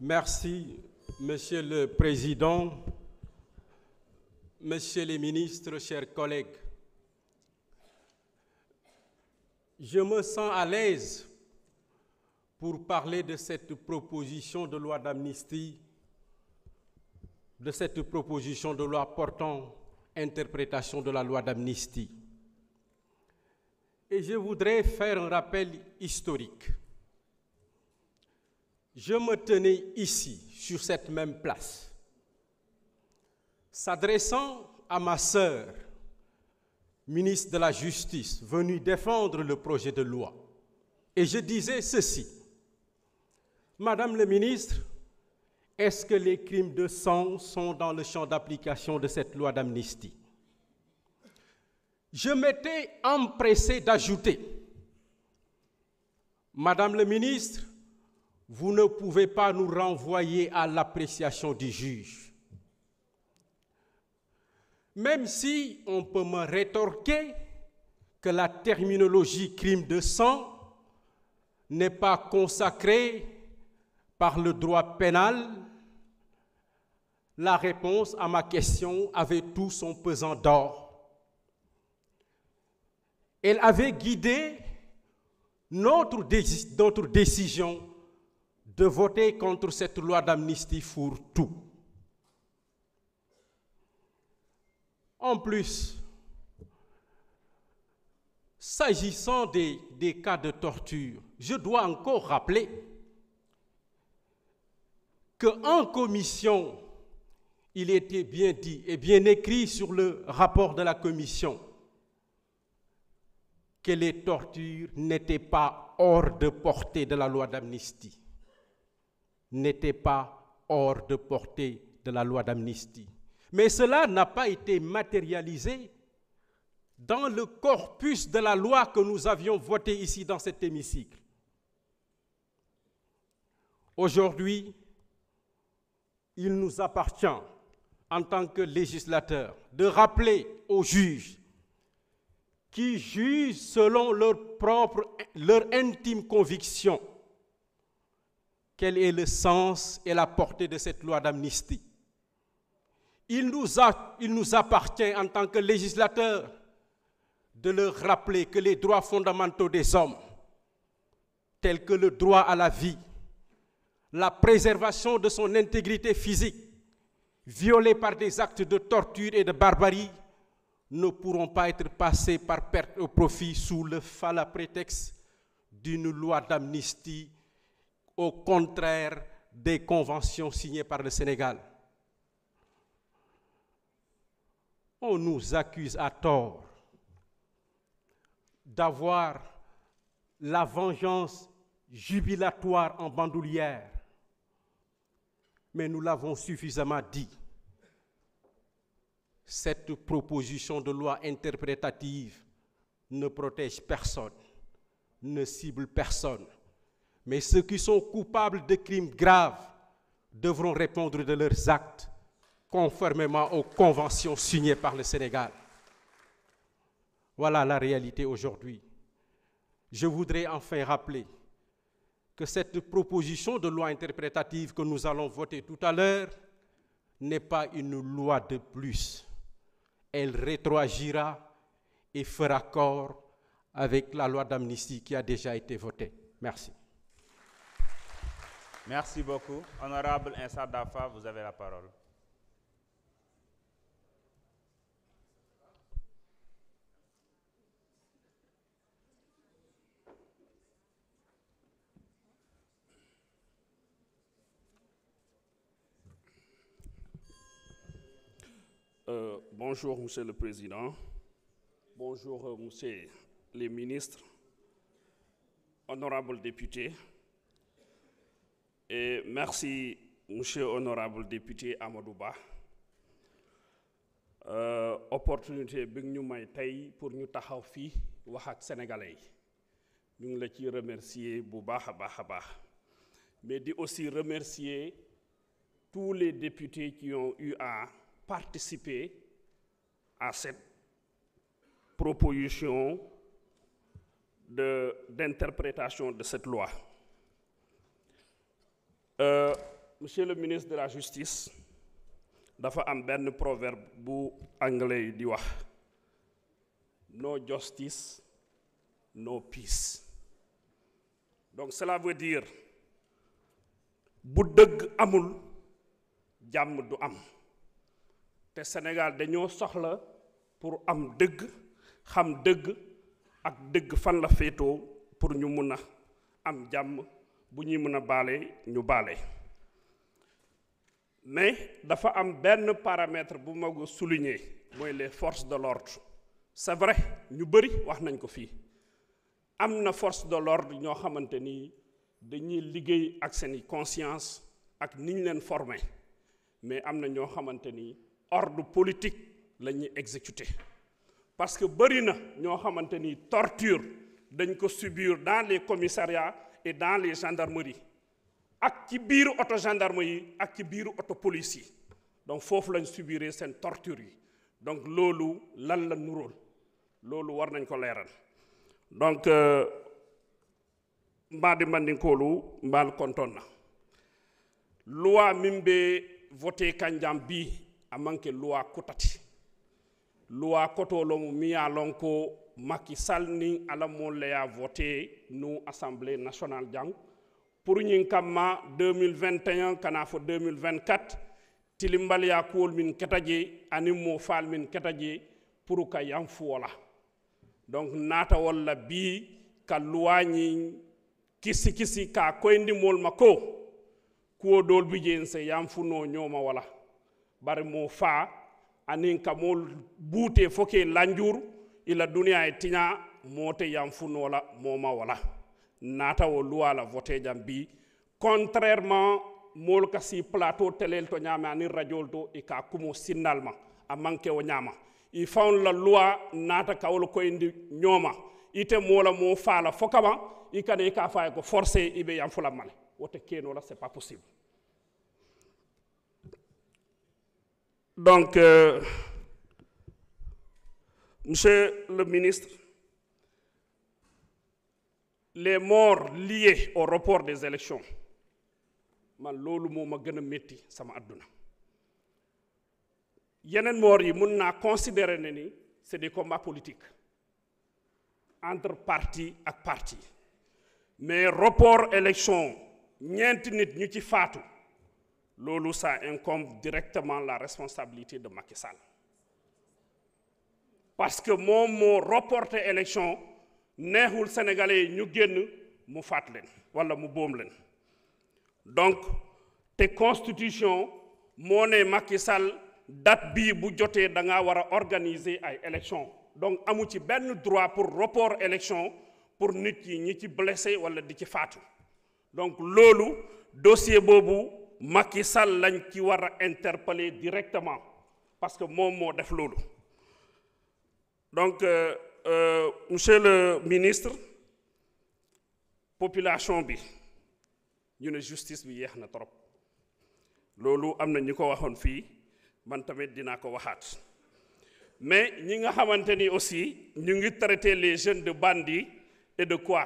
Merci, Monsieur le Président, Messieurs les ministres, chers collègues. Je me sens à l'aise pour parler de cette proposition de loi d'amnistie, de cette proposition de loi portant interprétation de la loi d'amnistie. Et je voudrais faire un rappel historique. Je me tenais ici, sur cette même place, s'adressant à ma sœur, ministre de la Justice, venue défendre le projet de loi. Et je disais ceci: Madame le ministre, est-ce que les crimes de sang sont dans le champ d'application de cette loi d'amnistie? Je m'étais empressé d'ajouter: Madame le ministre, vous ne pouvez pas nous renvoyer à l'appréciation du juge. Même si on peut me rétorquer que la terminologie crime de sang n'est pas consacrée par le droit pénal, la réponse à ma question avait tout son pesant d'or. Elle avait guidé notre décision de voter contre cette loi d'amnistie fourre-tout. En plus, s'agissant des cas de torture, je dois encore rappeler qu'en commission, il était bien dit et bien écrit sur le rapport de la commission que les tortures n'étaient pas hors de portée de la loi d'amnistie. N'étaient pas hors de portée de la loi d'amnistie. Mais cela n'a pas été matérialisé dans le corpus de la loi que nous avions voté ici dans cet hémicycle. Aujourd'hui, il nous appartient, en tant que législateurs, de rappeler aux juges qui jugent selon leur intime conviction quel est le sens et la portée de cette loi d'amnistie. Il nous appartient en tant que législateurs de leur rappeler que les droits fondamentaux des hommes, tels que le droit à la vie, la préservation de son intégrité physique, violée par des actes de torture et de barbarie, ne pourront pas être passés par perte au profit sous le fala prétexte d'une loi d'amnistie, au contraire des conventions signées par le Sénégal. On nous accuse à tort d'avoir la vengeance jubilatoire en bandoulière. Mais nous l'avons suffisamment dit. Cette proposition de loi interprétative ne protège personne, ne cible personne. Mais ceux qui sont coupables de crimes graves devront répondre de leurs actes conformément aux conventions signées par le Sénégal. Voilà la réalité aujourd'hui. Je voudrais enfin rappeler que cette proposition de loi interprétative que nous allons voter tout à l'heure n'est pas une loi de plus. Elle rétroagira et fera corps avec la loi d'amnistie qui a déjà été votée. Merci. Merci beaucoup. Honorable Insa Dafa, vous avez la parole. Bonjour, Monsieur le Président. Bonjour, Monsieur les ministres, honorables députés. Et merci, Monsieur honorable député Amadou Ba. Opportunité bi ñu may tey pour ñu taxaw fii wax ak sénégalais yi ñu ngi la ci remercier bu baax a baax mais di aussi remercier tous les députés qui ont eu à participer à cette proposition d'interprétation de cette loi. monsieur le ministre de la justice dafa am benn proverbe bu anglais di wax no justice no peace. Donc cela veut dire bu dëgg amul jàmm du am te Sénégal dañoo soxla pour am dëgg xam dëgg ak dëgg fan la féetoo pour ñu mun a am jàmm bu ñuy mën a baale ñu baale. Mais dafa am benn paramètre bu ma ko souligner mooy les forces de l'ordre. C'est vrai ñu bëri wax nañ ko fii am na force de l'ordre ñoo xamante ni dañuy liggéey ak seeni conscience ak ni ñu leen formé mais am na ñoo xamante ni ordre politique la ñuy exécuter parce que bëri na ñoo xamante ni torture dañ ko subir dans les commissariats et dans les gendarmeries ak ci biiru auto gendarme yi ak ci biiru auto police yi donc foofu lañ subiree seen torture yi donc loolu lan la nuróol loolu war nañ ko leeral donc mbaadi mandinkoolu mbaal kontoon na loi min be voté kanjam bi a manque loi kotati loi kotolomu miya lon ko Macky Sall ni ala molle ya voté nu assemblée nationale jang pour ñin kamma 2021 kana fo 2024 tilimbal ya kuwol min ketaje ani mo fal min ketaje pour ka yanfu wala donc nata walla bi ka luwañi kisi ka koyndi mol mako kuwo dol bijen se yanfuno ñoma wala bari mo fa anin ka mol buute foke lanjur ila duniya e tiña mote yanfuno la moma wala nata wo loi la voté jam bi contrairement mol ka si plateau telel to ñama ani radio to e ka kumo sinnalma a manke o ñama il faut la loi nata kawlo ko indi ñoma ite mola mo fala fokama i kane ka fay ko forcer ibe yam fula male wote keno la c'est pas possible. Donc monsieur le ministre, les morts liés au report des élections man loolu moo ma gën a métti sama àdduna yeneen morts yi mun naa considérer ne ni c'est des combats politiques entre parti ak parti mais report élection ñeenti nit ñu ci faatu loolu ça incombe directement la responsabilité de Macky Sall parce que moom moo reporté élection neexul sénégalais yi ñu génn mu faat leen wala mu boom leen donc te constitution moo ne Macky Sall date bii bu jotee da nga war a organiser ay élection donc amu ci benn droit pour report élection pour nit yi ñi ci blessé wala di ci faatu donc loolu dossier boobu Macky Sall lañ ci war a interpeller directement parce que moom moo def loolu donc monsieur le ministre population bi ñu ne justice bi yeex na trop loolu am na ñu ko waxoon fii man tamit dinaa ko waxaat mais ñi nga xamante ni aussi ñu ngi traiter les jeunes de bandits et de quoi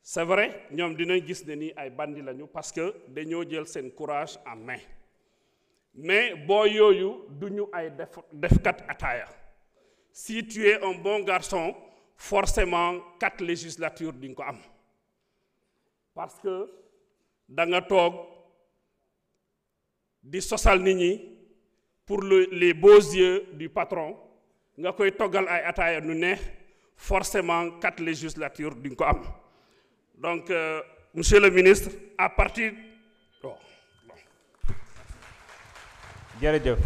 c'est vrai ñoom dinañ gis ne ni ay bandits lañu parce que dañoo jël seen courage en main mais boo yooyu duñu ay defkat ataaya si tu es un bon garçon forcément 4 législatures di nga ko am parce que da nga toog di sosal nit ñi pour les beaux yeux du patron nga koy toggal ay ataaya nu neex forcément 4 législatures di nga ko am donc monsieur le ministre à partir jërëjëf